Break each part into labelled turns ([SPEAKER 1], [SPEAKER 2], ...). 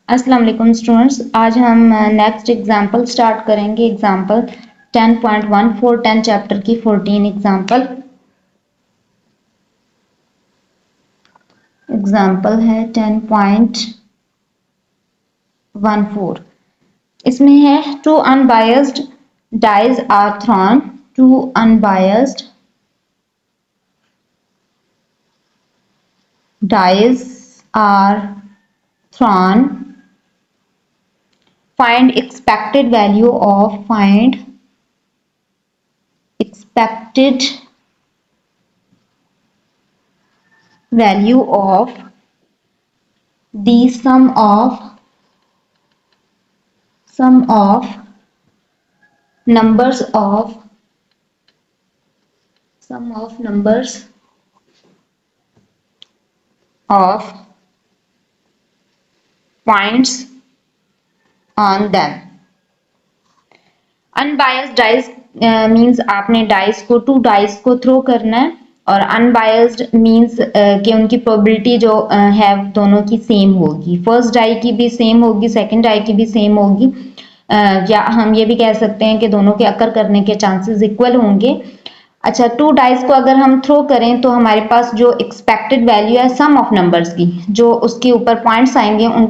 [SPEAKER 1] अस्सलाम वालेकुम स्टूडेंट्स, आज हम नेक्स्ट एग्जांपल स्टार्ट करेंगे। एग्जांपल 10.14 10 चैप्टर की 14 एग्जांपल है 10.14। इसमें है two unbiased dice are thrown, two unbiased dice are thrown, find expected value of the sum of numbers of points on them। Unbiased dice means आपने dice को to dice को throw करना है, और अनबायस्ड मींस कि उनकी probability जो है दोनों की सेम होगी। फर्स्ट डाई की भी सेम होगी, सेकंड डाई की भी सेम होगी, या हम ये भी कह सकते हैं कि दोनों के अकर करने के चांसेस इक्वल होंगे। अच्छा, टू डाइस को अगर हम थ्रो करें तो हमारे पास जो एक्सपेक्टेड वैल्यू है सम ऑफ नंबर्स की, जो उसके ऊपर पॉइंट्स आएंगे उन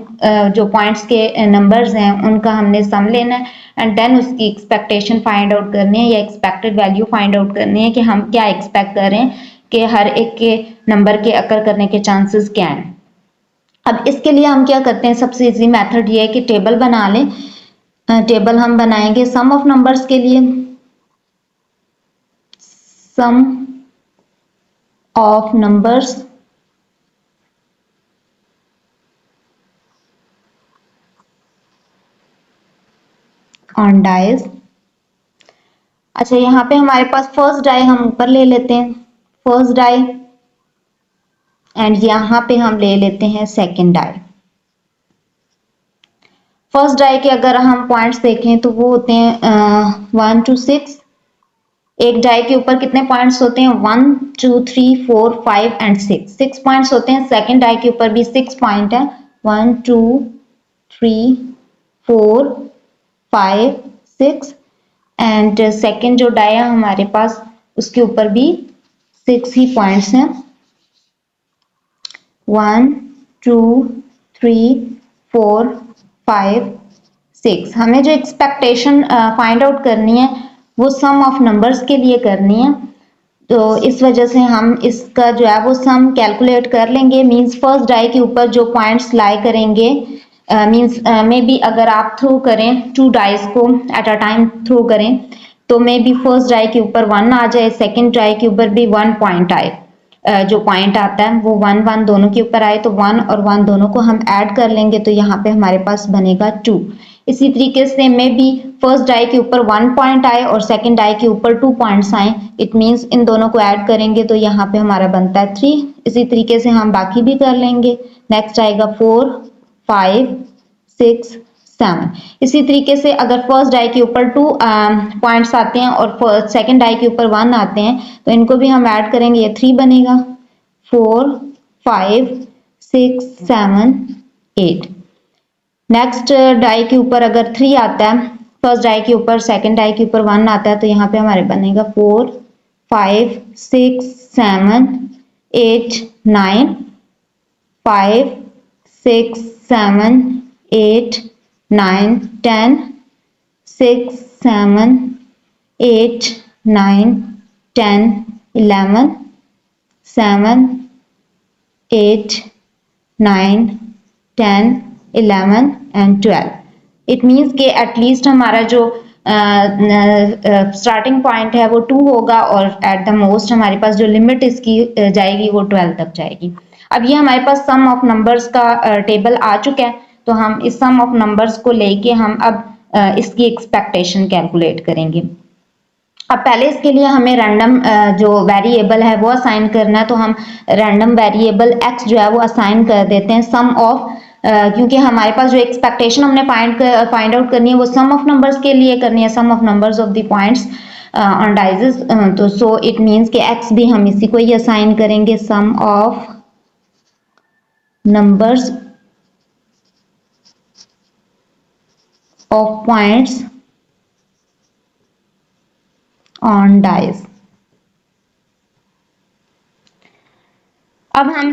[SPEAKER 1] जो पॉइंट्स के नंबर्स हैं उनका हमने सम लेना है, एंड देन उसकी एक्सपेक्टेशन फाइंड आउट करनी है या एक्सपेक्टेड वैल्यू फाइंड आउट करनी है कि हम क्या एक्सपेक्ट कर रहे हैं कि हर एक के नंबर के अकर करने के चांसेस क्या हैं। अब इसके लिए हम क्या करते हैं, सबसे इजी मेथड ये है कि टेबल बना लें। टेबल हम बनाएंगे सम ऑफ नंबर्स के लिए, sum of numbers on dice। अच्छा, यहाँ पे हमारे पास फर्स्ट डाई हम ऊपर ले लेते हैं, फर्स्ट डाई, एंड यहाँ पे हम ले लेते हैं सेकंड डाई। फर्स्ट डाई के अगर हम पॉइंट्स देखें तो वो होते हैं 1 to 6। एक डाई के ऊपर कितने पॉइंट्स होते हैं, 1 2 3 4 5 एंड 6 पॉइंट्स होते हैं। सेकंड डाई के ऊपर भी 6 पॉइंट है, 1 2 3 4 5 6, एंड सेकंड जो डाई है हमारे पास उसके ऊपर भी 6 ही पॉइंट्स हैं, 1 2 3 4 5 6। हमें जो एक्सपेक्टेशन फाइंड आउट करनी है वो सम ऑफ नंबर्स के लिए करनी है, तो इस वजह से हम इसका जो है वो सम कैलकुलेट कर लेंगे। मींस फर्स्ट डाई के ऊपर जो पॉइंट्स लाई करेंगे, मींस मे बी अगर आप थ्रो करें टू डाइस को एट अ टाइम थ्रो करें तो मे बी फर्स्ट डाई के ऊपर 1 आ जाए, सेकंड डाई के ऊपर भी 1 पॉइंट आए। जो पॉइंट आता है वो 1 1 दोनों के ऊपर आए, तो 1 और 1 दोनों को हम ऐड कर लेंगे, तो यहाँ पे हमारे पास बनेगा 2। इसी तरीके से मे बी फर्स्ट डाई के ऊपर 1 पॉइंट आए और सेकंड डाई के ऊपर 2 पॉइंट्स आए, इट मींस इन दोनों को ऐड करेंगे तो यहाँ पे हमारा बनता है 3। इसी तरीके से हम बाकी भी कर लेंगे। नेक्स्ट आएगा 4 5 6 7। इसी तरीके से अगर फर्स्ट डाई के ऊपर 2 पॉइंट्स आते हैं और सेकंड डाई के ऊपर 1 आते हैं तो इनको भी हम ऐड करेंगे, ये 3 बनेगा, 4 5 6 7 8। नेक्स्ट डाई के ऊपर अगर 3 आता है, फर्स्ट डाई के ऊपर सेकंड डाई के ऊपर 1 आता है, तो यहाँ पे हमारे बनेगा 4 5 6 7 8 9 5 6 7 8 9 10 6 7 8 9 10 11 7 8 9 10 11 एंड 12। इट मीन्स कि एटलीस्ट हमारा जो स्टार्टिंग पॉइंट है वो 2 होगा और एट द मोस्ट हमारे पास जो लिमिट इसकी जाएगी वो 12 तक जाएगी। अब ये हमारे पास सम ऑफ नंबर्स का टेबल आ चुका है, तो हम इस सम ऑफ नंबर्स को लेके हम अब इसकी एक्सपेक्टेशन कैलकुलेट करेंगे। अब पहले इसके लिए हमें रैंडम जो वेरिएबल है वो असाइन करना है, तो हम रैंडम वेरिएबल x जो है वो असाइन कर देते हैं सम ऑफ, क्योंकि हमारे पास जो एक्सपेक्टेशन हमने फाइंड आउट करनी है वो सम ऑफ नंबर्स के लिए करनी है, sum of numbers of the points on dices. तो सो इट मींस कि x भी हम इसी को ही असाइन करेंगे, sum of numbers of points on dice. अब हम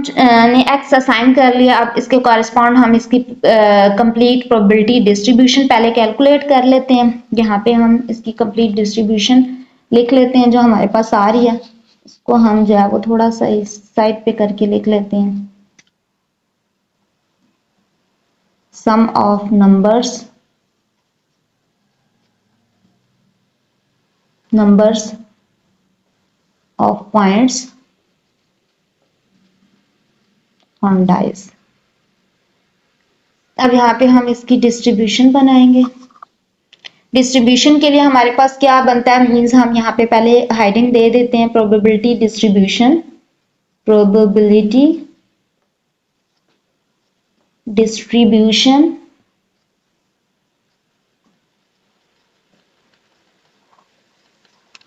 [SPEAKER 1] ने x असाइन कर लिया। अब इसके कॉरेस्पॉन्ड हम इसकी कंप्लीट प्रोबेबिलिटी डिस्ट्रीब्यूशन पहले कैलकुलेट कर लेते हैं। यहाँ पे हम इसकी कंप्लीट डिस्ट्रीब्यूशन लिख लेते हैं जो हमारे पास आ रही है। इसको हम जो है वो थोड़ा सा इस साइड पे करके लिख लेते हैं। Sum of numbers of points on dice. अब यहाँ पे हम इसकी डिस्ट्रीब्यूशन बनाएंगे। डिस्ट्रीब्यूशन के लिए हमारे पास क्या बनता है, मींस हम यहाँ पे पहले हेडिंग दे देते हैं probability distribution, probability distribution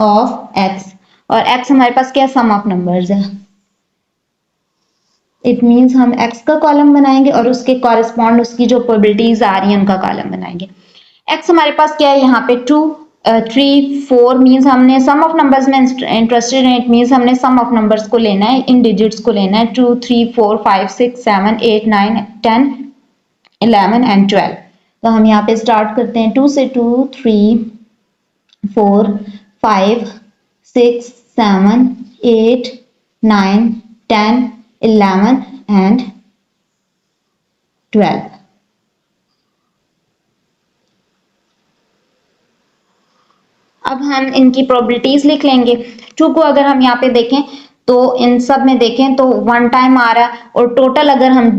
[SPEAKER 1] of x, और x हमारे पास क्या सम ऑफ नंबर्स है। इट मींस हम x का कॉलम बनाएंगे और उसके कॉरेस्पॉन्ड उसकी जो प्रोबेबिलिटीज आ रही हैं उनका कॉलम बनाएंगे। x हमारे पास क्या है यहाँ पे 2 3 4 मींस हमने सम ऑफ नंबर्स में इंटरेस्टेड है। इट मींस हमने सम ऑफ नंबर्स को लेना है, इन डिजिट्स को लेना है। 2 3 4 5 6 7 8 9 10 11 एंड 12। तो हम यहाँ पे स्टार्ट करते हैं 2 से 2 3 4 5 6 7 8 9 10 11 and 12। अब हम इनकी प्रोबेबिलिटीज लिख लेंगे। 2 को अगर हम यहाँ पे देखें तो इन सब में देखें तो 1 टाइम आ रहा है, और टोटल अगर हम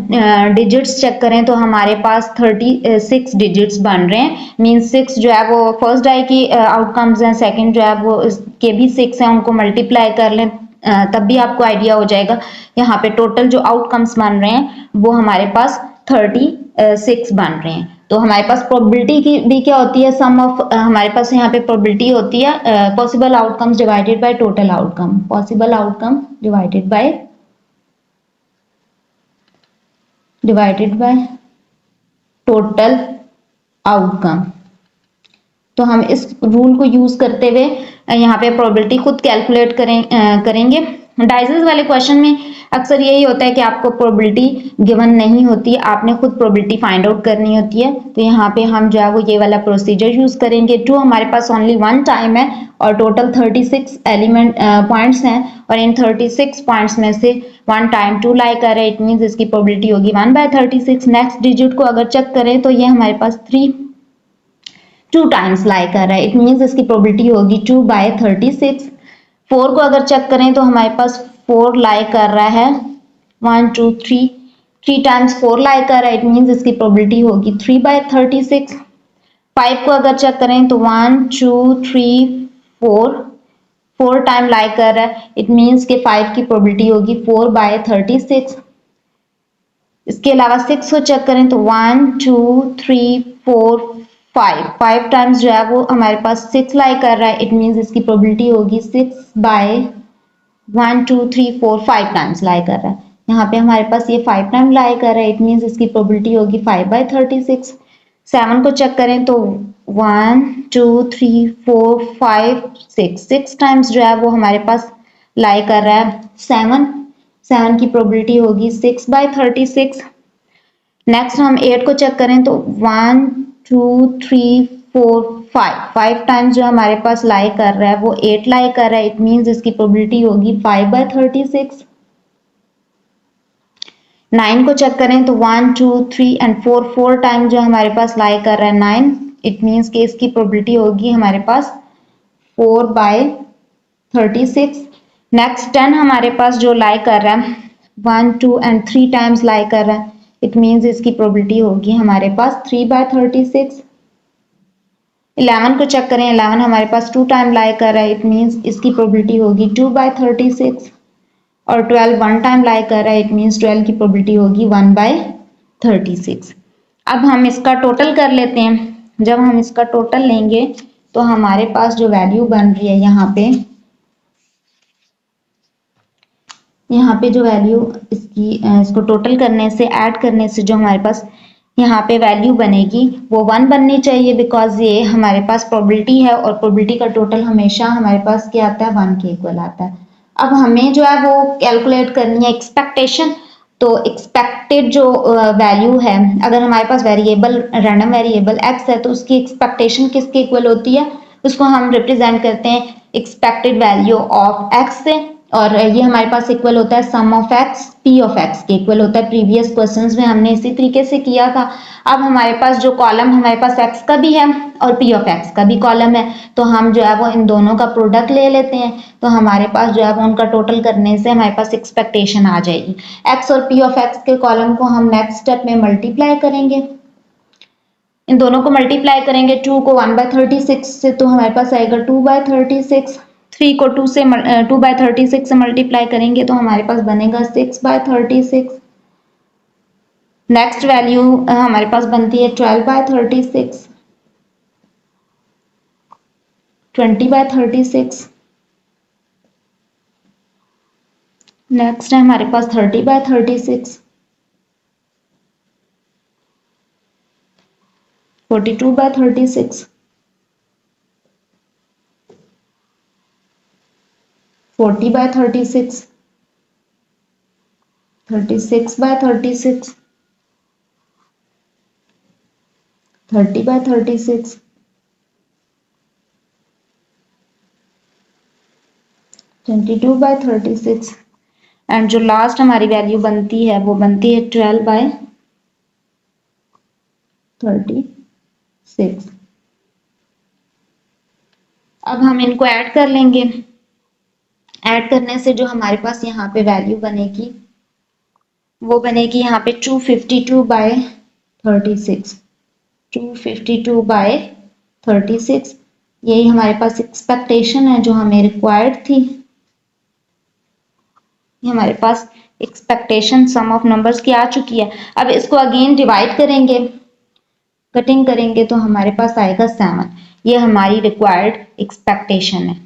[SPEAKER 1] डिजिट्स चेक करें तो हमारे पास 36 डिजिट्स बन रहे हैं। मींस 6 जो है वो फर्स्ट डाई की आउटकम्स हैं, सेकंड जो है वो इसके भी 6 हैं, उनको मल्टीप्लाई कर लें तब भी आपको आइडिया हो जाएगा। यहाँ पे टोटल जो आउटकम्स बन रहे हैं वो हमारे पास 36 बन रहे हैं। तो हमारे पास प्रोबेबिलिटी की भी क्या होती है, सम ऑफ हमारे पास यहाँ पे प्रोबेबिलिटी होती है possible outcomes divided by total outcome, possible outcome divided by total outcome. तो हम इस रूल को यूज करते हुए यहाँ पे प्रोबेबिलिटी खुद कैलकुलेट करेंगे। डाइसेस वाले क्वेश्चन में अक्सर यही होता है कि आपको प्रोबेबिलिटी गिवन नहीं होती, आपने खुद प्रोबेबिलिटी फाइंड आउट करनी होती है। तो यहाँ पे हम जो है वो ये वाला प्रोसीजर यूज करेंगे। 2 हमारे पास ओनली 1 टाइम है और टोटल 36 एलिमेंट पॉइंट्स हैं, और इन 36 पॉइंट्स में से 1 टाइम 2 लाई कर रहा है। इट मींस इसकी प्रोबेबिलिटी होगी 1/36। नेक्स्ट डिजिट को अगर चेक करें तो ये हमारे पास 2 टाइम्स लाई कर रहा है। इट मींस इसकी प्रोबेबिलिटी होगी 2/36। 4 को अगर चेक करें तो हमारे पास 4 लाई कर रहा है 1 2 3 टाइम्स 4 लाई कर रहा है। इट मींस इसकी प्रोबेबिलिटी होगी 3/36। 5 को अगर चेक करें तो 1 2 3 4 टाइम लाई कर रहा है। इट मींस के 5 की प्रोबेबिलिटी होगी 4/36। इसके अलावा 6 को चेक करें तो 1 2 3 4 5 टाइम्स जो है वो हमारे पास 6 लाई कर रहा है। इट मींस इसकी प्रोबेबिलिटी होगी 6/1 2 3 4 5 टाइम्स लाई कर रहा है। यहाँ पे हमारे पास ये 5 टाइम लाई कर रहा है। इट मींस इसकी प्रोबेबिलिटी होगी 5/36। 7 को चेक करें तो 1 2 3 4 5 6 टाइम्स जो है वो हमारे पास लाई कर रहा है। 7 की प्रोबेबिलिटी होगी 6/36। नेक्स्ट हम 8 को चेक करें तो 1 2 3 4 5 टाइम्स जो हमारे पास लाई कर रहा है वो 8 लाई कर रहा है। इट मींस इसकी प्रोबेबिलिटी होगी 5/36। 9 को चेक करें तो 1 2 3 एंड 4 टाइम जो हमारे पास लाई कर रहा है 9। इट मींस कि इसकी प्रोबेबिलिटी होगी हमारे पास 4/36। नेक्स्ट 10 हमारे पास जो लाई कर रहा है 1 2 एंड 3 टाइम्स लाई कर रहा है। इट मींस इसकी प्रोबेबिलिटी होगी हमारे पास 3/36। 11 को चेक करें, 11 हमारे पास 2 टाइम लाई कर रहा है। इट मींस इसकी प्रोबेबिलिटी होगी 2/36। और 12 1 टाइम लाई कर रहा है। इट मींस 12 की प्रोबेबिलिटी होगी 1/36। अब हम इसका टोटल कर लेते हैं। जब हम इसका टोटल लेंगे तो हमारे पास जो वैल्यू बन रही है यहाँ पे जो वैल्यू इसको टोटल करने से, ऐड करने से जो हमारे पास यहाँ पे वैल्यू बनेगी वो 1 बननी चाहिए, बिकॉज ये हमारे पास प्रोबेबिलिटी है और प्रोबेबिलिटी का टोटल हमेशा हमारे पास क्या आता है, 1 के इक्वल आता है। अब हमें जो है वो कैलकुलेट करनी है एक्सपेक्टेशन। तो एक्सपेक्टेड जो वैल्यू है, अगर हमारे पास वेरिएबल रैंडम वेरिएबल x है तो उसकी एक्सपेक्टेशन किसके इक्वल होती है, उसको हम रिप्रेजेंट करते हैं एक्सपेक्टेड वैल्यू ऑफ x से, और ये हमारे पास इक्वल होता है sum of x p of x के इक्वल होता है। प्रीवियस क्वेश्चंस में हमने इसी तरीके से किया था। अब हमारे पास जो कॉलम हमारे पास x का भी है और p ऑफ x का भी कॉलम है, तो हम जो है वो इन दोनों का प्रोडक्ट ले लेते हैं, तो हमारे पास जो है वो उनका टोटल करने से हमारे पास एक्सपेक्टेशन आ जाएगी। x और p ऑफ x के कॉलम को हम नेक्स्ट स्टेप में मल्टीप्लाई करेंगे, इन दोनों को मल्टीप्लाई करेंगे। 2 को 1/36 से तो हमारे पास आएगा 2/36, 3 को 2/36 से मल्टीप्लाई करेंगे तो हमारे पास बनेगा 6/36। नेक्स्ट वैल्यू हमारे पास बनती है 12/36, 20/36। नेक्स्ट है हमारे पास 30/36, 42/36, 40/36, 36/36, 30/36, 22/36 एंड जो लास्ट हमारी वैल्यू बनती है वो बनती है 12/36। अब हम इनको ऐड कर लेंगे। ऐड करने से जो हमारे पास यहाँ पे वैल्यू बनेगी वो बनेगी यहाँ पे 252/36, 252/36। यही हमारे पास एक्सपेक्टेशन है जो हमें रिक्वायर्ड थी। ये हमारे पास एक्सपेक्टेशन सम ऑफ नंबर्स की आ चुकी है। अब इसको अगेन डिवाइड करेंगे, कटिंग करेंगे तो हमारे पास आएगा 7। ये हमारी रिक्वायर्ड एक्सपेक्टेशन है।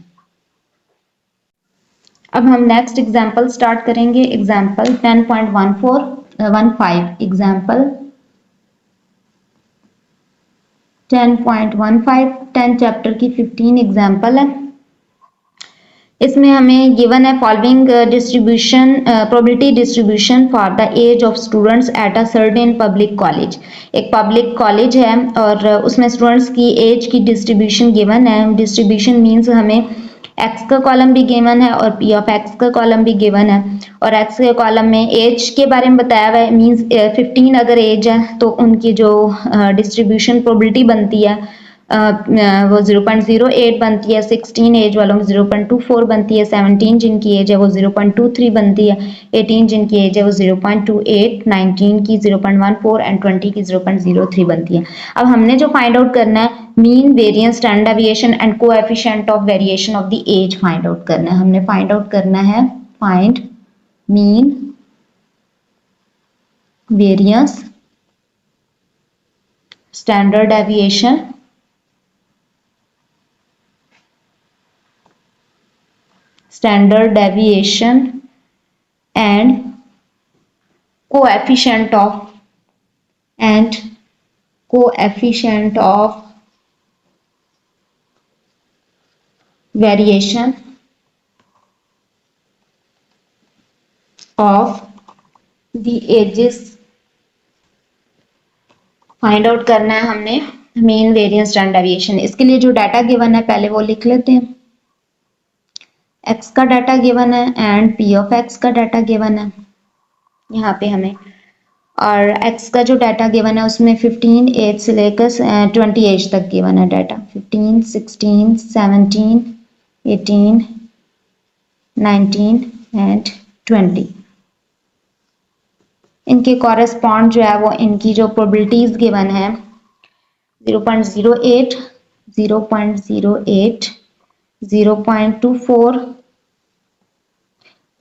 [SPEAKER 1] अब हम नेक्स्ट एग्जांपल स्टार्ट करेंगे। एग्जांपल 10.15 एग्जांपल 10.15 10 चैप्टर की 15 एग्जांपल है। इसमें हमें गिवन है following distribution probability distribution for the age of students at a certain public college. एक पब्लिक कॉलेज है और उसमें स्टूडेंट्स की एज की डिस्ट्रीब्यूशन गिवन है। डिस्ट्रीब्यूशन मींस हमें x का कॉलम भी गिवन है और p ऑफ x का कॉलम भी गिवन है, और x के कॉलम में एज के बारे में बताया हुआ है। मींस 15 अगर एज है तो उनकी जो डिस्ट्रीब्यूशन प्रोबेबिलिटी बनती है वो 0.08 बनती है। 16 एज वालों की 0.24 बनती है। 17 जिनकी एज है वो 0.23 बनती है। 18 जिनकी एज है वो 0.28, 19 की 0.14 एंड 20 की 0.03 बनती है। अब हमने जो फाइंड आउट करना है mean variance standard deviation and coefficient of variation of the age find out करना है। हमने फाइंड आउट करना है find mean variance standard deviation and coefficient of variation of the ages। Find out करना है हमने मीन वेरिएंस स्टैंडर्ड डेविएशन। इसके लिए जो डाटा गिवन है पहले वो लिख लेते हैं। x का डाटा गिवन है एंड p ऑफ x का डाटा गिवन है यहाँ पे हमें, और x का जो डाटा गिवन है उसमें 15 एज से लेकर 20 एज तक गिवन है डाटा। 15, 16, 17, 18, 19 एंड 20। इनके कॉरेस्पॉन्ड जो है वो इनकी जो प्रोबेबिलिटीज गिवन है 0.08, 0.08, 0.24,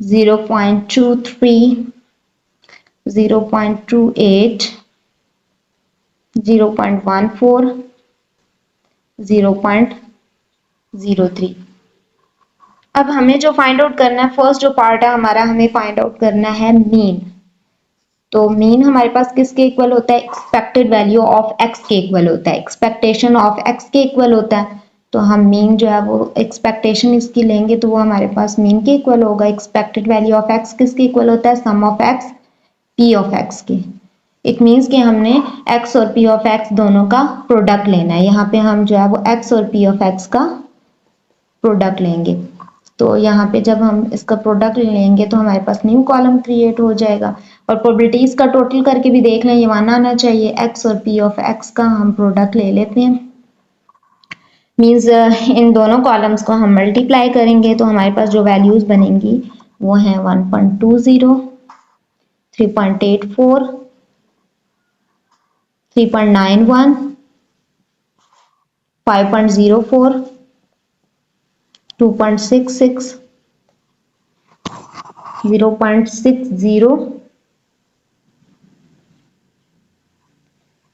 [SPEAKER 1] 0.23, 0.28, 0.14, 0.03। अब हमें जो फाइंड आउट करना है फर्स्ट जो पार्ट है हमारा, हमें फाइंड आउट करना है मीन। तो मीन हमारे पास किसके इक्वल होता है, एक्सपेक्टेड वैल्यू ऑफ एक्स के इक्वल होता है, एक्सपेक्टेशन ऑफ एक्स के इक्वल होता है। तो हम मीन जो है वो एक्सपेक्टेशन इसकी लेंगे तो वो हमारे पास मीन के इक्वल होगा। एक्सपेक्टेड वैल्यू ऑफ एक्स किसके इक्वल होता है, sum of X P of X के। इट मीन्स कि हमने एक्स और पी ऑफ एक्स दोनों का प्रोडक्ट लेना है। यहाँ पे हम जो है वो एक्स और पी ऑफ एक्स का प्रोडक्ट लेंगे। तो यहाँ पे जब हम इसका प्रोडक्ट लेंगे तो हमारे पास न्यू कॉलम क्रिएट हो जाएगा। और प्रोबेबिलिटीज का टोटल करके भी देख लें, ये 1 आना चाहिए। एक्स और पी ऑफ एक्स का हम प्रोडक्ट ले लेते हैं। मीन्स इन दोनों कॉलम्स को हम मल्टीप्लाई करेंगे तो हमारे पास जो वैल्यूज बनेंगी वो हैं 1.20, 3.84, 3.91, 5.04, 2.66, 0.60।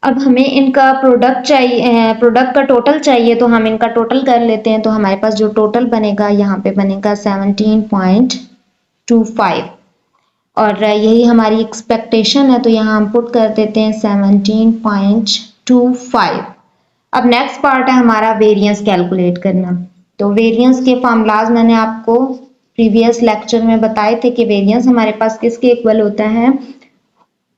[SPEAKER 1] अब हमें इनका प्रोडक्ट चाहिए, प्रोडक्ट का टोटल चाहिए, तो हम इनका टोटल कर लेते हैं। तो हमारे पास जो टोटल बनेगा यहाँ पे बनेगा 17.25 और यही हमारी एक्सपेक्टेशन है, तो यहाँ हम पुट कर देते हैं 17.25। अब नेक्स्ट पार्ट है हमारा वेरिएंस कैलकुलेट करना। तो वेरिएंस के फार्मूलाज मैंने आपको प्रीवियस लेक्चर में बताए थे कि वेरिएंस हमारे पास किसके इक्वल होता है।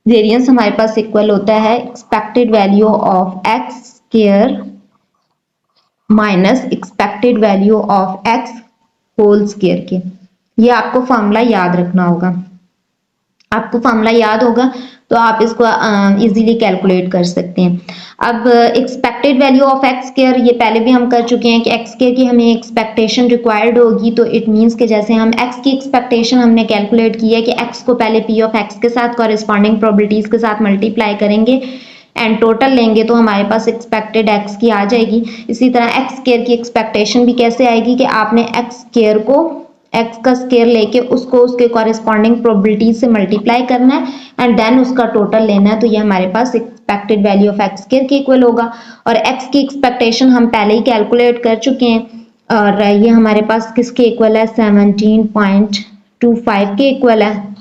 [SPEAKER 1] वेरिएंस हमारे पास इक्वल होता है expected value of x square minus expected value of x whole square के। ये आपको फॉर्मूला याद रखना होगा। आपको फॉर्मूला याद होगा तो आप इसको इजीली कैलकुलेट कर सकते हैं। अब expected value of x square ये पहले भी हम कर चुके हैं कि एक्स स्क्वायर की हमें एक्सपेक्टेशन रिक्वायर्ड होगी। तो इट मींस कि जैसे हम एक्स की एक्सपेक्टेशन हमने कैलकुलेट की है कि एक्स को पहले पी ऑफ एक्स के साथ कॉरेस्पॉन्डिंग प्रोबेबिलिटीज के साथ मल्टीप्लाई करेंगे एंड टोटल लेंगे तो हमारे पास एक्सपेक्टेड एक्स की आ जाएगी। इसी तरह एक्स स्क्वायर की एक्सपेक्टेशन भी कैसे आएगी कि आपने एक्स स्क्वायर को एक्स का स्क्वायर लेके उसको उसके कॉरेस्पॉन्डिंग प्रोबेबिलिटी से मल्टीप्लाई करना है एंड देन उसका टोटल लेना है। तो ये हमारे पास expected value of x square के इक्वल होगा। और एक्स की एक्सपेक्टेशन हम पहले ही कैलकुलेट कर चुके हैं और ये हमारे पास किसके इक्वल है, 17.25 के इक्वल है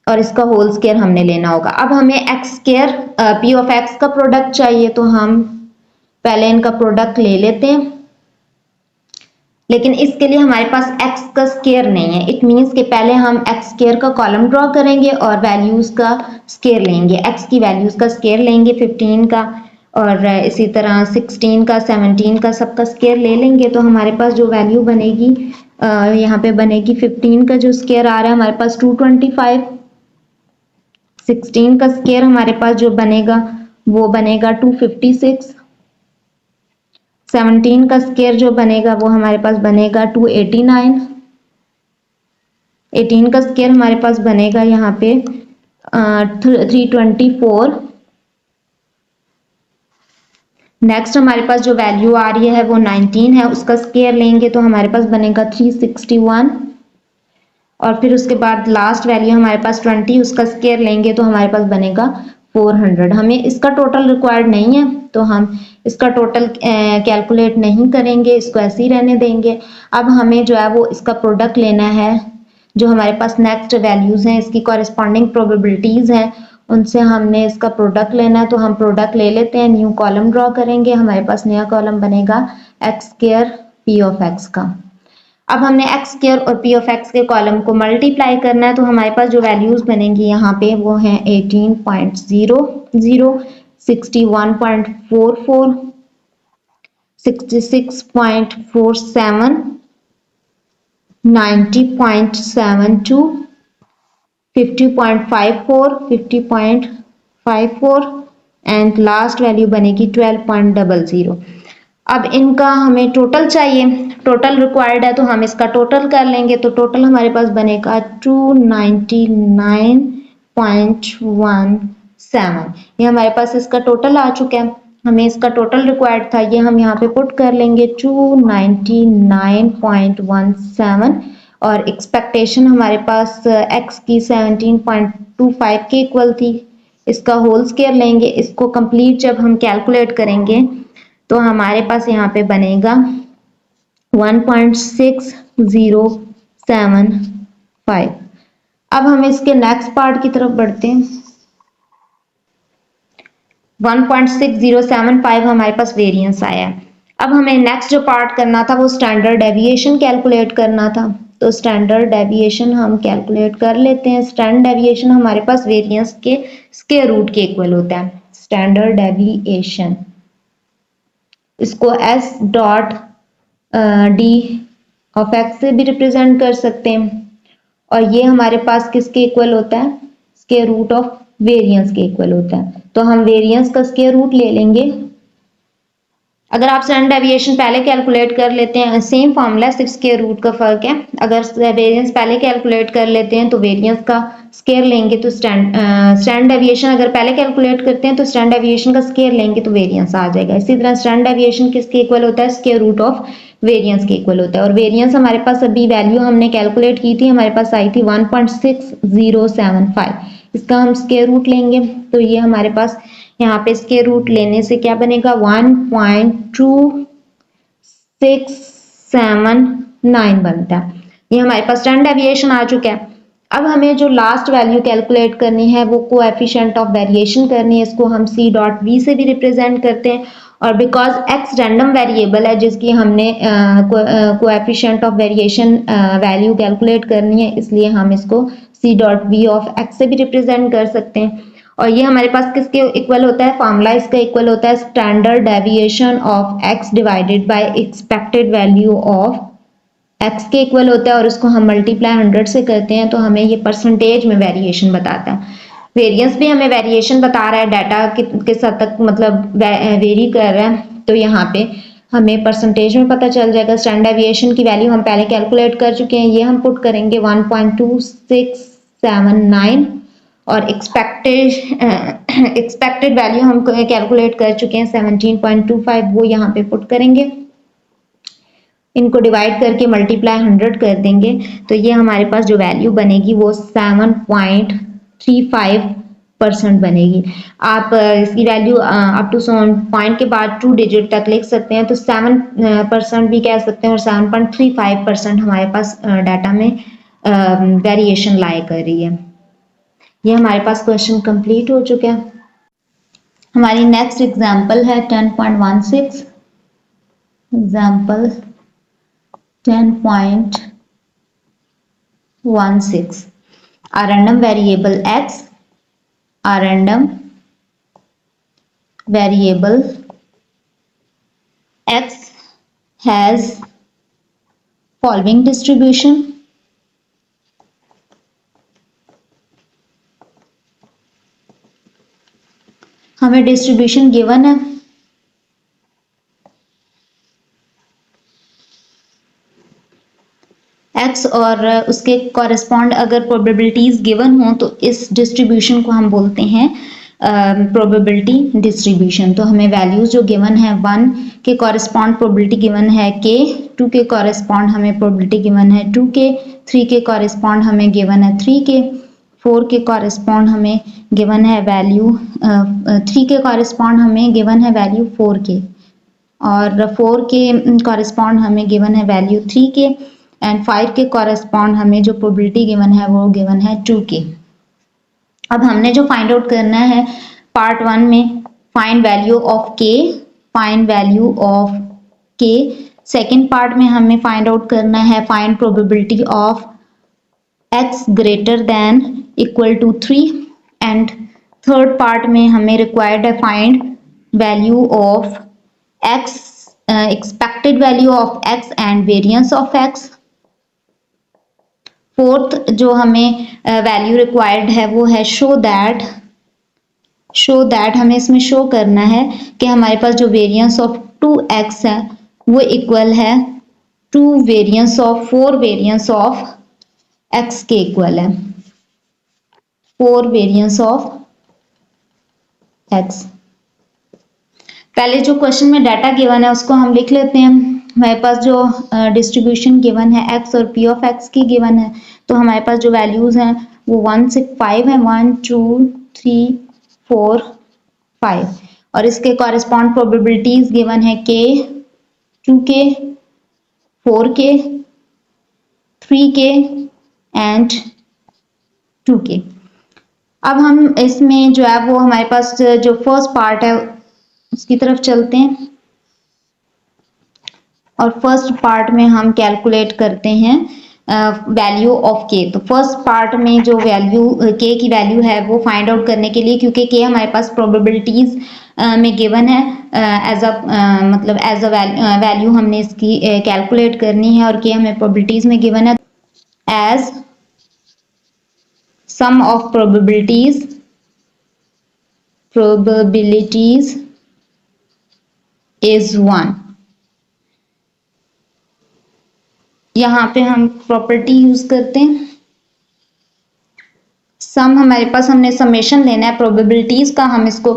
[SPEAKER 1] और इसका होल स्क्वायर हमने लेना होगा। अब हमें x square P of x का प्रोडक्ट चाहिए तो हम पहले इनका प्रोडक्ट ले लेते हैं, लेकिन इसके लिए हमारे पास x का स्क्वायर नहीं है। इट मींस कि पहले हम x स्क्वायर का कॉलम ड्रॉ करेंगे और वैल्यूज का स्क्वायर लेंगे। x की वैल्यूज का स्क्वायर लेंगे 15 का और इसी तरह 16 का, 17 का, सबका स्क्वायर ले लेंगे। तो हमारे पास जो वैल्यू बनेगी यहाँ पे बनेगी 15 का जो स्क्वायर आ रहा है हमारे पास 225, 16 का स्क्वायर हमारे पास जो बनेगा वो बनेगा 256, 17 का स्क्वायर जो बनेगा वो हमारे पास बनेगा 289, 18 का स्क्वायर हमारे पास बनेगा यहाँ पे 324। नेक्स्ट हमारे पास जो वैल्यू आ रही है वो 19 है, उसका स्क्वायर लेंगे तो हमारे पास बनेगा 361 और फिर उसके बाद लास्ट वैल्यू हमारे पास 20, उसका स्क्वायर लेंगे तो हमारे पास बनेगा 400। हमें इसका टोटल रिक्वायर्ड नहीं है तो हम इसका टोटल कैलकुलेट नहीं करेंगे, इसको ऐसे ही रहने देंगे। अब हमें जो है वो इसका प्रोडक्ट लेना है। जो हमारे पास नेक्स्ट वैल्यूज हैं इसकी कॉरेस्पॉन्डिंग प्रोबेबिलिटीज हैं उनसे हमने इसका प्रोडक्ट लेना है। तो हम प्रोडक्ट ले लेते हैं, न्यू कॉलम ड्रॉ करेंगे, हमारे पास नया कॉलम बनेगा x square P of x का। अब हमने एक्स स्क्वायर और पी ऑफ एक्स के कॉलम को मल्टीप्लाई करना है तो हमारे पास जो वैल्यूज बनेंगी यहाँ पे वो हैं 18.00, 61.44, 66.47, 90.72, 50.54, 50.54 एंड लास्ट वैल्यू बनेगी 12.00। अब इनका हमें टोटल चाहिए, टोटल रिक्वायर्ड है तो हम इसका टोटल कर लेंगे। तो टोटल हमारे पास बनेगा 299.17। ये हमारे पास इसका टोटल आ चुका है। हमें इसका टोटल रिक्वायर्ड था, ये हम यहाँ पे पुट कर लेंगे 299.17 और एक्सपेक्टेशन हमारे पास x की 17.25 के इक्वल थी। इसका होल स्क्वायर लेंगे, इसको कंप्लीट जब हम कैलकुलेट करेंगे तो हमारे पास यहाँ पे बनेगा 1.6075। अब हम इसके नेक्स्ट पार्ट की तरफ बढ़ते हैं। 1.6075 हमारे पास वेरिएंस आया है। अब हमें नेक्स्ट जो पार्ट करना था वो स्टैंडर्ड डेविएशन कैलकुलेट करना था। तो स्टैंडर्ड डेविएशन हम कैलकुलेट कर लेते हैं। स्टैंडर्ड डेविएशन हमारे पास वेरिएंस के स्क्वायर रूट के इक्वल होता है। स्टैंडर्ड डेविएशन इसको s dot D of x से भी रिप्रेजेंट कर सकते हैं, और ये हमारे पास किसके इक्वल होता है, स्क्वायर रूट ऑफ वेरिएंस के इक्वल होता है। तो हम वेरिएंस का स्क्वायर रूट ले लेंगे। अगर आप स्टैंडर्ड डेविएशन पहले कैलकुलेट कर लेते हैं, सेम फॉर्मूला, सिर्फ स्क्वायर रूट का फर्क है। अगर वेरिएंस पहले कैलकुलेट कर लेते हैं तो वेरिएंस का स्क्वायर लेंगे तो स्टैंडर्ड डेविएशन अगर पहले कैलकुलेट करते हैं तो स्टैंडर्ड डेविएशन का स्क्वायर लेंगे तो वेरिएंस आ जाएगा। इसी तरह स्टैंडर्ड डेविएशन किसके इक्वल होता है, स्क्वायर रूट ऑफ वेरिएंस के इक्वल होता है। और वेरिएंस हमारे पास अभी वैल्यू हमने कैलकुलेट की थी, हमारे पास आई थी 1.6075। इसका हम स्क्वायर रूट लेंगे तो ये हमारे पास यहाँ पे स्क्वायर रूट लेने से क्या बनेगा, 1.2679 बनता है। ये हमारे पास स्टैंडर्ड डेविएशन आ चुका है। अब हमें जो लास्ट वैल्यू कैलकुलेट करनी है वो कोएफिशिएंट ऑफ वेरिएशन करनी है। इसको हम c डॉट v से भी रिप्रेजेंट करते हैं, और बिकॉज x रैंडम वेरिएबल है जिसकी हमने coefficient of variation value calculate करनी है, इसलिए हम इसको c dot v of x से भी रिप्रेजेंट कर सकते हैं। और ये हमारे पास किसके इक्वल होता है, फॉर्मूला इसका इक्वल होता है standard deviation of x divided by expected value of x के इक्वल होता है, और उसको हम मल्टीप्लाई 100 से करते हैं तो हमें ये परसेंटेज में वेरिएशन बताता है। वेरिएंस भी हमें वेरिएशन बता रहा है, डाटा किस हद तक मतलब वेरी कर रहा है, तो यहाँ पे हमें परसेंटेज में पता चल जाएगा। स्टैंडर्ड डेविएशन की वैल्यू हम पहले कैलकुलेट कर चुके हैं, ये हम पुट करेंगे 1.2679, और एक्सपेक्टेड वैल्यू हम कैलकुलेट कर चुके हैं 17.25, वो यहाँ पे पुट करेंगे। इनको डिवाइड करके मल्टीप्लाई 100 कर देंगे तो ये हमारे पास जो वैल्यू बनेगी वो 7.35% बनेगी। आप इसकी वैल्यू अप टू 7 के बाद 2 डिजिट तक लिख सकते हैं, तो 7% भी कह सकते हैं, और 7.35% हमारे पास डाटा में वेरिएशन लाई कर रही है। ये हमारे पास क्वेश्चन कंप्लीट हो चुका है। हमारी नेक्स्ट एग्जांपल है 10.16। Example 10.16. A random variable x, a random variable x has following distribution. हमें डिस्ट्रीब्यूशन गिवन है, x और उसके कॉरेस्पॉन्ड अगर प्रोबेबिलिटीज गिवन हो तो इस डिस्ट्रीब्यूशन को हम बोलते हैं प्रोबेबिलिटी डिस्ट्रीब्यूशन। तो हमें वैल्यूज जो गिवन है, 1 के कॉरेस्पॉन्ड प्रोबेबिलिटी गिवन है k, 2 के कॉरेस्पॉन्ड हमें प्रोबेबिलिटी गिवन है 2k, 3 के कॉरेस्पॉन्ड हमें गिवन है 3k, 4 के कॉरेस्पॉन्ड हमें गिवन है वैल्यू 3 के कॉरेस्पॉन्ड हमें गिवन है वैल्यू 4k, और 4 के कॉरेस्पॉन्ड हमें गिवन है वैल्यू 3k, एंड 5 के कॉरेस्पॉन्ड हमें जो प्रोबेबिलिटी गिवन है वो गिवन है 2k। अब हमने जो फाइंड आउट करना है पार्ट 1 में, find value of k, find value of k। Second part में हमें फाइंड आउट करना है find probability of x greater than equal to 3, and third part में हमें रिक्वायर्ड है find value of x, expected value of x and variance of x। Fourth जो हमें value required है वो है शो दैट हमें इसमें शो करना है कि हमारे पास जो वेरिएंस ऑफ 2x है वो इक्वल है 2 variance of 4 variance of x के इक्वल है, 4 वेरिएंस ऑफ x। पहले जो क्वेश्चन में डाटा गिवन है उसको हम लिख लेते हैं। हमारे पास जो डिस्ट्रीब्यूशन गिवन है x और p ऑफ x की गिवन है, तो हमारे पास जो वैल्यूज हैं वो 1 से 5 है, 1 2 3 4 5, और इसके कॉरेस्पॉन्ड प्रोबेबिलिटीज गिवन है k, 2k, 4k, 3k and 2k। अब हम इसमें जो है वो हमारे पास जो फर्स्ट पार्ट है उसकी तरफ चलते हैं और फर्स्ट पार्ट में हम कैलकुलेट करते हैं वैल्यू ऑफ के। तो फर्स्ट पार्ट में जो वैल्यू के की वैल्यू है वो फाइंड आउट करने के लिए, क्योंकि के हमारे पास प्रोबेबिलिटीज में गिवन है एज अ मतलब एज अ वैल्यू हमने इसकी कैलकुलेट करनी है, और के हमें प्रोबेबिलिटीज में गिवन है as sum of probabilities is 1। यहाँ पे हम प्रॉपर्टी यूज करते हैं सम, हमारे पास हमने समेशन लेना है प्रोबेबिलिटीज का, हम इसको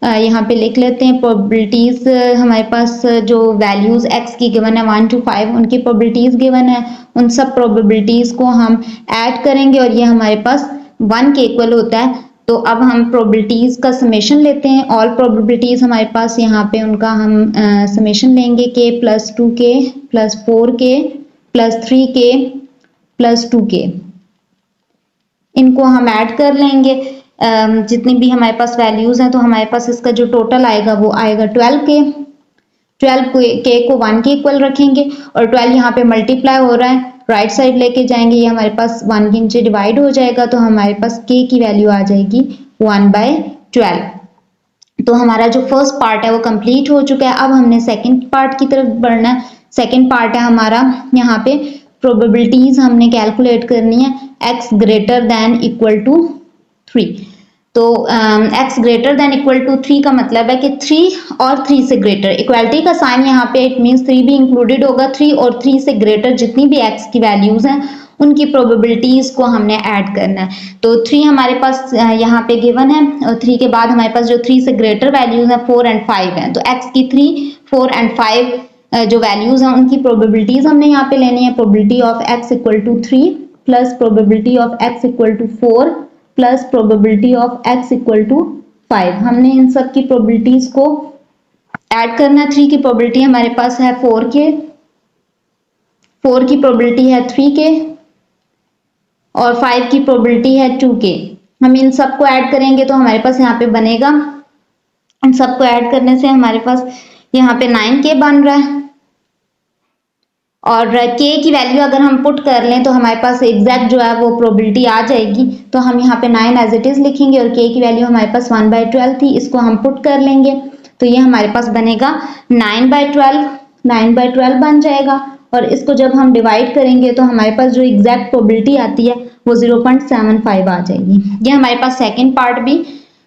[SPEAKER 1] यहाँ पे लिख लेते हैं। प्रोबेबिलिटीज हमारे पास जो वैल्यूज x की गिवन है 1 to 5 उनकी प्रोबेबिलिटीज गिवन है, उन सब प्रोबेबिलिटीज को हम ऐड करेंगे और ये हमारे पास 1 के इक्वल होता है। तो अब हम प्रोबेबिलिटीज का समेशन लेते हैं, ऑल प्रोबेबिलिटीज हमारे पास यहाँ पे उनका हम समेशन लेंगे k plus 2k plus 4k plus 3k plus 2k, इनको हम ऐड कर लेंगे जितनी भी हमारे पास वैल्यूज हैं। तो हमारे पास इसका जो टोटल आएगा वो आएगा 12k। 12k को 1 के इक्वल रखेंगे और 12 यहाँ पे मल्टीप्लाई हो रहा है, राइट साइड लेके जाएंगे, ये हमारे पास 1 के नीचे डिवाइड हो जाएगा, तो हमारे पास k की वैल्यू आ जाएगी 1/12। तो हमारा जो फर्स्ट पार्ट है वो कंप्लीट हो चुका है। अब हमने सेकंड पार्ट की तरफ बढ़ना है। सेकंड पार्ट है हमारा, यहाँ पे प्रोबेबिलिटीज हमने कैलकुलेट करनी है x greater than equal to 3। तो x greater than equal to 3 का मतलब है कि 3 और 3 से ग्रेटर, इक्वालिटी का साइन यहाँ पे इट मींस 3 भी इंक्लूडेड होगा। 3 और 3 से ग्रेटर जितनी भी x की वैल्यूज हैं उनकी प्रोबेबिलिटीज को हमने ऐड करना है। तो 3 हमारे पास यहाँ पे गिवन है और 3 के बाद हमारे पास जो 3 से ग्रेटर वैल्यूज हैं 4 एंड 5 हैं। तो x की 3, 4 एंड 5 जो वैल्यूज हैं उनकी प्रोबेबिलिटीज हमने यहाँ पे लेनी है। Probability of x equal to 3 plus probability of x equal to 4 plus probability of x equal to 5। हमने इन सब की प्रोबेबिलिटीज को ऐड करना है। 3 की प्रोबेबिलिटी हमारे पास है 4k, 4 की प्रोबेबिलिटी है 3k और 5 की प्रोबेबिलिटी है 2k। हम इन सबको ऐड करेंगे तो हमारे पास यहाँ पे बनेगा, इन सबको ऐड करने से हमारे पास यहाँ पे 9k बन रहा है और k की वैल्यू अगर हम पुट कर लें तो हमारे पास एग्जैक्ट जो है वो प्रोबेबिलिटी आ जाएगी। तो हम यहाँ पे 9 एज इट इज लिखेंगे और k की वैल्यू हमारे पास 1/12 थी, इसको हम पुट कर लेंगे तो ये हमारे पास बनेगा 9/12, 9/12 बन जाएगा। और इसको जब हम डिवाइड करेंगे तो हमारे पास जो एग्जैक्ट प्रोबेबिलिटी आती है वो 0.75 आ जाएगी। ये हमारे पास सेकेंड पार्ट भी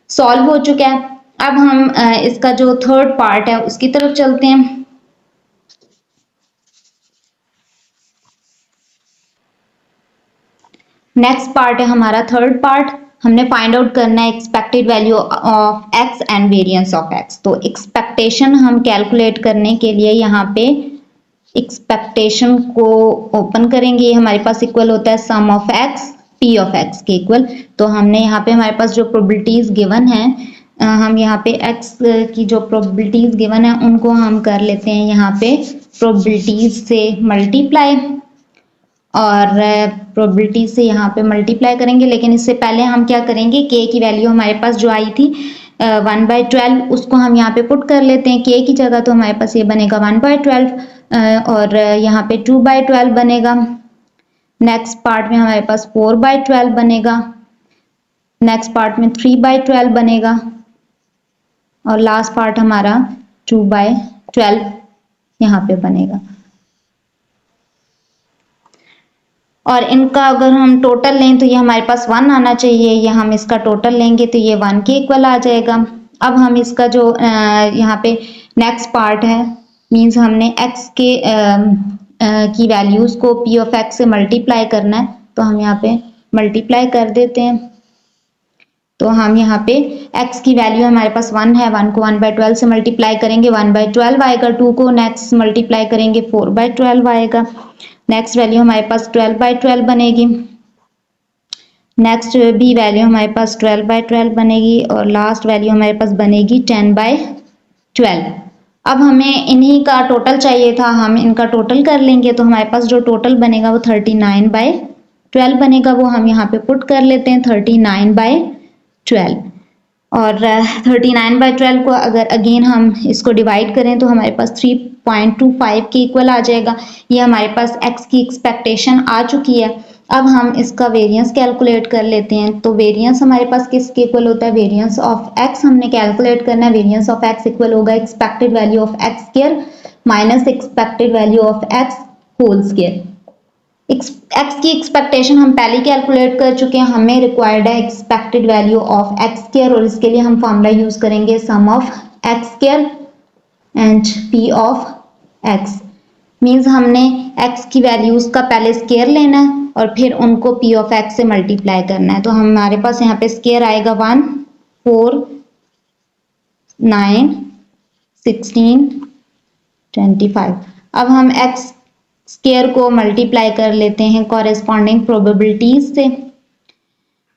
[SPEAKER 1] सॉल्व हो चुका है। अब हम इसका जो थर्ड पार्ट है उसकी तरफ चलते हैं। नेक्स्ट पार्ट है हमारा थर्ड पार्ट, हमने फाइंड आउट करना है expected value of x and variance of x। तो एक्सपेक्टेशन हम कैलकुलेट करने के लिए यहाँ पे एक्सपेक्टेशन को ओपन करेंगे, ये हमारे पास इक्वल होता है sum of x p of x के इक्वल। तो हमने यहाँ पे हमारे पास जो प्रोबेबिलिटीज गिवन है, हम यहाँ पे x की जो प्रोबेबिलिटीज गिवन है उनको हम कर लेते हैं यहाँ पे प्रोबेबिलिटीज से मल्टीप्लाई, और प्रोबेबिलिटी से यहाँ पे मल्टीप्लाई करेंगे। लेकिन इससे पहले हम क्या करेंगे, k की वैल्यू हमारे पास जो आई थी 1/12 उसको हम यहाँ पे पुट कर लेते हैं k की जगह। तो हमारे पास ये बनेगा 1/12 और यहाँ पे 2/12 बनेगा। नेक्स्ट पार्ट में हमारे पास 4/12 बनेगा, नेक्स्ट पार्ट में 3/12 बनेगा और लास्ट पार्ट हमारा 2/12 यहाँ पे बनेगा। और इनका अगर हम टोटल लें तो ये हमारे पास 1 आना चाहिए, ये हम इसका टोटल लेंगे तो ये 1 के इक्वल आ जाएगा। अब हम इसका जो यहाँ पे नेक्स्ट पार्ट है, मींस हमने x के की वैल्यूज को p ऑफ x से मल्टीप्लाई करना है, तो हम यहाँ पे मल्टीप्लाई कर देते हैं। तो हम यहाँ पे x की वैल्यू हमारे पास 1 है, 1 को 1/12 से मल्टीप्लाई करेंगे 1/12 आएगा, 2 को नेक्स्ट मल्टीप्लाई करेंगे 4/12 आएगा, नेक्स्ट वैल्यू हमारे पास 12/12 बनेगी, नेक्स्ट भी वैल्यू हमारे पास 12/12 बनेगी और लास्ट वैल्यू हमारे पास बनेगी 10/12। अब हमें इन्हीं का टोटल चाहिए था, हम इनका टोटल कर लेंगे तो हमारे पास जो टोटल बनेगा वो 39/12 12 बनेगा वो हम यहाँ पे पुट कर लेते हैं 39/12 और 39/12 को अगर अगेन हम इसको डिवाइड करें तो हमारे पास 3.25 के इक्वल आ जाएगा। ये हमारे पास x की एक्सपेक्टेशन आ चुकी है। अब हम इसका वेरिएंस कैलकुलेट कर लेते हैं। तो वेरिएंस हमारे पास किसके इक्वल होता है, वेरिएंस ऑफ x हमने कैलकुलेट करना है। वेरिएंस ऑफ x इक्वल होगा expected value of x square minus expected value of x whole square. x की एक्सपेक्टेशन हम पहले कैलकुलेट कर चुके हैं, हमें रिक्वायर्ड है expected value of x square और इसके लिए हम फॉर्मूला यूज करेंगे sum of x square and p of x। Means हमने x की वैल्यूज का पहले स्क्वायर लेना है और फिर उनको p ऑफ x से मल्टीप्लाई करना है। तो हमारे पास यहाँ पे स्क्वायर आएगा 1 4 9 16 25। अब हम x स्क्वायर को मल्टीप्लाई कर लेते हैं कॉरेस्पॉन्डिंग प्रोबेबिलिटीज से।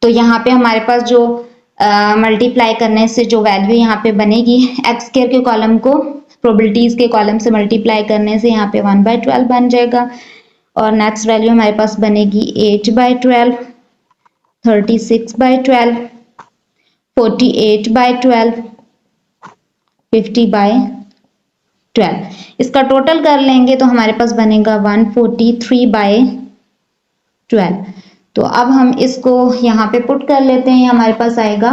[SPEAKER 1] तो यहाँ पे हमारे पास जो मल्टीप्लाई करने से जो वैल्यू यहाँ पे बनेगी, एक्स स्क्वायर के कॉलम को प्रोबेबिलिटीज के कॉलम से मल्टीप्लाई करने से यहाँ पे 1/12 बन जाएगा और नेक्स्ट वैल्यू हमारे पास बनेगी 8/12, 36/12, 48/12, 50/12। इसका टोटल कर लेंगे तो हमारे पास बनेगा 143/12। तो अब हम इसको यहाँ पे पुट कर लेते हैं। हमारे पास आएगा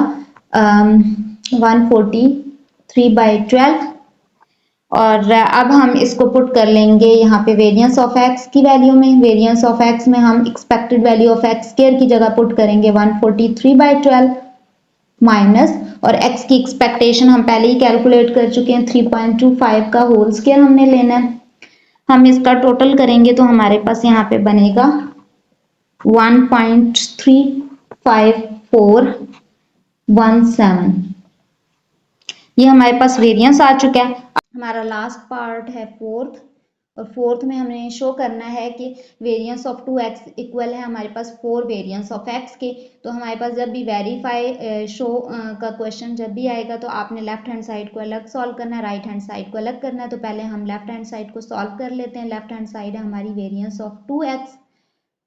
[SPEAKER 1] 143/12 और अब हम इसको पुट कर लेंगे यहाँ पे वेरिएंस ऑफ एक्स की वैल्यू में। वेरिएंस ऑफ एक्स में हम expected value of x square की जगह पुट करेंगे 143/12 माइनस, और x की एक्सपेक्टेशन हम पहले ही कैलकुलेट कर चुके हैं 3.25 का होल स्क्वायर हमने लेना है। हम इसका टोटल करेंगे तो हमारे पास यहाँ पे बनेगा 1.35417। ये हमारे पास वेरिएंस आ चुका है। हमारा लास्ट पार्ट है फोर्थ, और फोर्थ में हमें शो करना है कि वेरिएंस ऑफ 2x इक्वल है हमारे पास 4 वेरिएंस ऑफ x के। तो हमारे पास जब भी वेरीफाई शो का क्वेश्चन जब भी आएगा तो आपने लेफ्ट हैंड साइड को अलग सॉल्व करना है, राइट हैंड साइड को अलग करना है। तो पहले हम लेफ्ट हैंड साइड को सॉल्व कर लेते हैं। लेफ्ट हैंड साइड है हमारी वेरिएंस ऑफ 2x।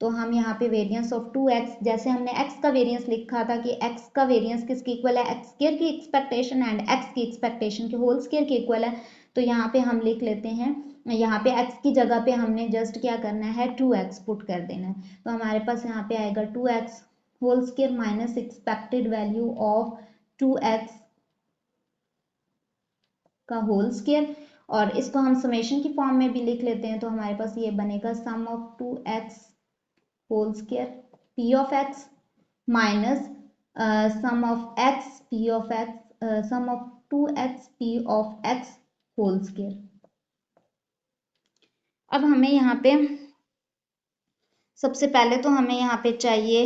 [SPEAKER 1] तो हम यहाँ पे वेरिएंस ऑफ 2x, जैसे हमने x का वेरिएंस लिखा था कि x का वेरिएंस किसके इक्वल है, x स्क्वायर की एक्सपेक्टेशन एंड x की एक्सपेक्टेशन के होल स्क्वायर के इक्वल है। तो यहाँ पे हम लिख लेते हैं, यहाँ पे x की जगह पे हमने जस्ट क्या करना है 2x पुट कर देना है। तो हमारे पास यहाँ पे आएगा 2x whole square minus expected value of 2x का होल स्क्वायर, और इसको हम समेशन की फॉर्म में भी लिख लेते हैं। तो हमारे पास ये बनेगा sum of 2x whole square p of x minus sum of x p of x, sum of 2x p of x whole square. अब हमें यहाँ पे सबसे पहले तो हमें यहाँ पे चाहिए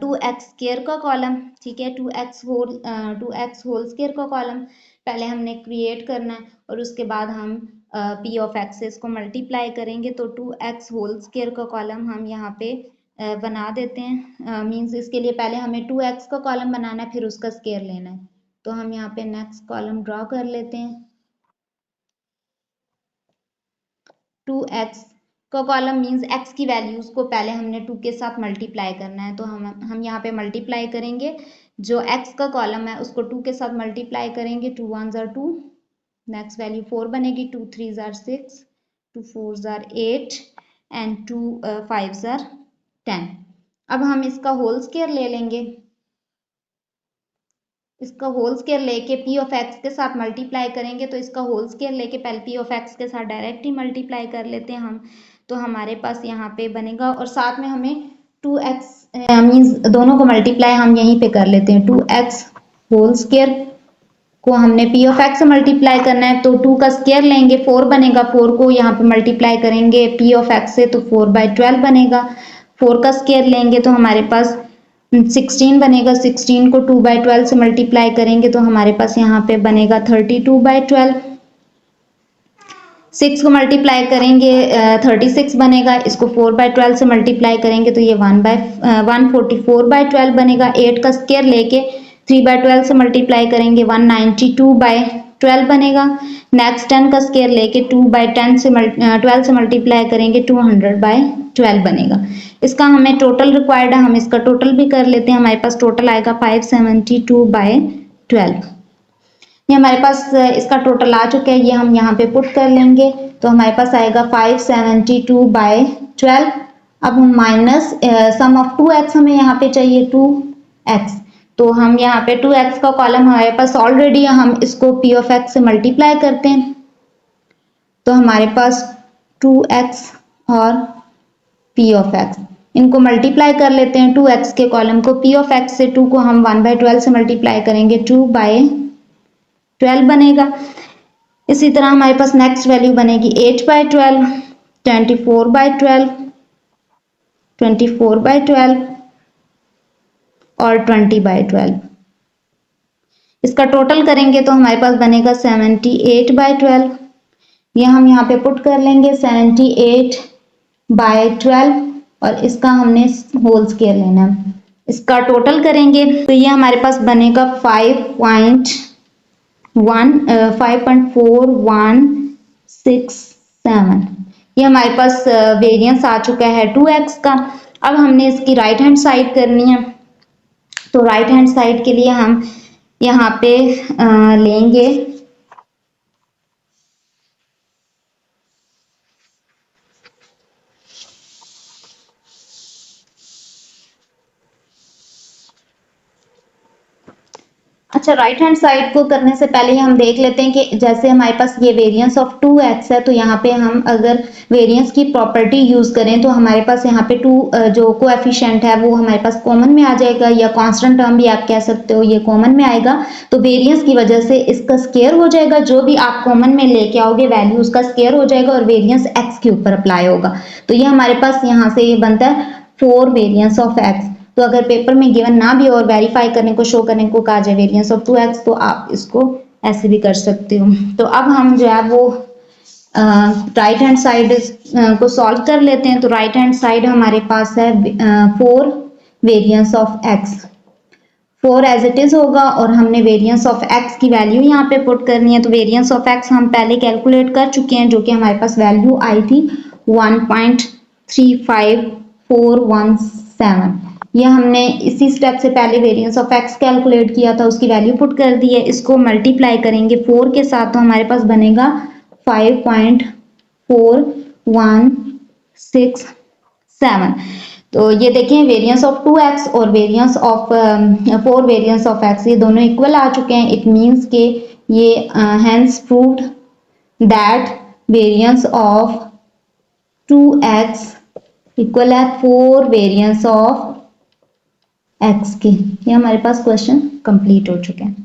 [SPEAKER 1] 2x स्क्वायर का कॉलम, ठीक है, 2x होल स्क्वायर का कॉलम पहले हमने क्रिएट करना है और उसके बाद हम p ऑफ x से इसको मल्टीप्लाई करेंगे। तो 2x होल स्क्वायर का कॉलम हम यहाँ पे बना देते हैं। मींस इसके लिए पहले हमें 2x का कॉलम बनाना है, फिर उसका स्क्वायर लेना है। तो हम यहाँ पे नेक्स्ट कॉलम ड्रॉ कर लेते हैं। 2x का कॉलम मींस x की वैल्यूज को पहले हमने 2 के साथ मल्टीप्लाई करना है। तो हम यहाँ पे मल्टीप्लाई करेंगे, जो x का कॉलम है उसको 2 के साथ मल्टीप्लाई करेंगे। 2 1 जार 2, नेक्स्ट वैल्यू 4 बनेगी, 2 3 जार 6, 2 4 जार 8 एंड 2 5 जार 10। अब हम इसका होल स्क्वायर ले लेंगे। इसका होल स्क्वायर लेके p ऑफ x के साथ मल्टीप्लाई करेंगे। तो इसका होल स्क्वायर लेके पहले p ऑफ x के साथ डायरेक्ट ही मल्टीप्लाई कर लेते हैं हम। तो हमारे पास यहाँ पे बनेगा, और साथ में हमें 2x मींस दोनों को मल्टीप्लाई हम यहीं पे कर लेते हैं। 2x होल स्क्वायर को हमने p ऑफ x से मल्टीप्लाई करना है, तो 2 का स्क्वायर लेंगे 4 बनेगा, 4 को यहाँ पे मल्टीप्लाई करेंगे p ऑफ x से तो 4/12 बनेगा। 4 का स्क्वायर लेंगे तो हमारे पास 16 बनेगा, 16 को 2/12 से मल्टीप्लाई करेंगे तो हमारे पास यहाँ पे बनेगा 32/12। 6 को मल्टीप्लाई करेंगे 36 बनेगा, इसको 4/12 से मल्टीप्लाई करेंगे तो ये 144/12 बनेगा। 8 का स्क्वायर लेके 3/12 से मल्टीप्लाई करेंगे 192/12 12 बनेगा। नेक्स्ट 10 का स्क्वायर लेके 2/10 से 12 से मल्टीप्लाई करेंगे 200/12 बनेगा। इसका हमें टोटल रिक्वायर्ड है, हम इसका टोटल भी कर लेते हैं। हमारे पास टोटल आएगा 572/12। ये हमारे पास इसका टोटल आ चुका है, ये हम यहाँ पे पुट कर लेंगे तो हमारे पास आएगा 572/12। अब हम माइनस सम ऑफ 2x हमें यहाँ पे चाहिए 2x, तो हम यहाँ पे 2x का कॉलम हमारे पास ऑलरेडी, हम इसको p ऑफ x से मल्टीप्लाई करते हैं तो हमारे पास 2x और p ऑफ x, इनको मल्टीप्लाई कर लेते हैं। 2x के कॉलम को p ऑफ x से 2 को हम 1/12 से मल्टीप्लाई करेंगे 2/12 बनेगा। इसी तरह हमारे पास नेक्स्ट वैल्यू बनेगी 8/12, 24/12, 24/12 और 20/12। इसका टोटल करेंगे तो हमारे पास बनेगा 78/12। ये हम यहाँ पे पुट कर लेंगे 78/12 और इसका हमने होल स्क्वायर लेना है। इसका टोटल करेंगे तो ये हमारे पास बनेगा 5.4167। ये हमारे पास वेरिएंस आ चुका है 2x का। अब हमने इसकी राइट हैंड साइड करनी है, तो राइट हैंड साइड के लिए हम यहाँ पे लेंगे अच्छा, राइट हैंड साइड को करने से पहले हम देख लेते हैं कि जैसे हमारे पास ये वेरिएंस ऑफ 2x है, तो यहाँ पे हम अगर वेरिएंस की प्रॉपर्टी यूज करें तो हमारे पास यहाँ पे 2 जो कोएफिशिएंट है वो हमारे पास कॉमन में आ जाएगा, या कांस्टेंट टर्म भी आप कह सकते हो, ये कॉमन में आएगा। तो वेरिएंस की वजह से इसका स्क्वायर हो जाएगा, जो भी आप कॉमन में लेके आओगे वैल्यू उसका स्क्वायर हो जाएगा और वेरिएंस x के ऊपर अप्लाई होगा। तो ये हमारे पास यहाँ से ये बनता है 4 वेरिएंस ऑफ x। तो अगर पेपर में गिवन ना भी और वेरीफाई करने को, शो करने को कहा जाए वेरिएंस ऑफ 2x, तो आप इसको ऐसे भी कर सकते हो। तो अब हम जो है वो राइट हैंड साइड को सॉल्व कर लेते हैं। तो राइट हैंड साइड हमारे पास है 4 variance of x, 4 as it is होगा और हमने वेरिएंस ऑफ x की वैल्यू यहाँ पे पुट करनी है। तो वेरिएंस ऑफ x हम पहले कैलकुलेट कर चुके हैं, जो कि हमारे पास वैल्यू आई थी 1.35417। यह हमने इसी स्टेप से पहले वेरिएंस ऑफ x कैलकुलेट किया था, उसकी वैल्यू पुट कर दी है। इसको मल्टीप्लाई करेंगे 4 के साथ तो हमारे पास बनेगा 5.4167। तो ये देखें वेरिएंस ऑफ 2x और variance of 4 variance of x, ये दोनों इक्वल आ चुके हैं। इट मींस के ये hence proved that variance of 2x equal है 4 वेरिएंस ऑफ x के। ये हमारे पास क्वेश्चन कंप्लीट हो चुके हैं।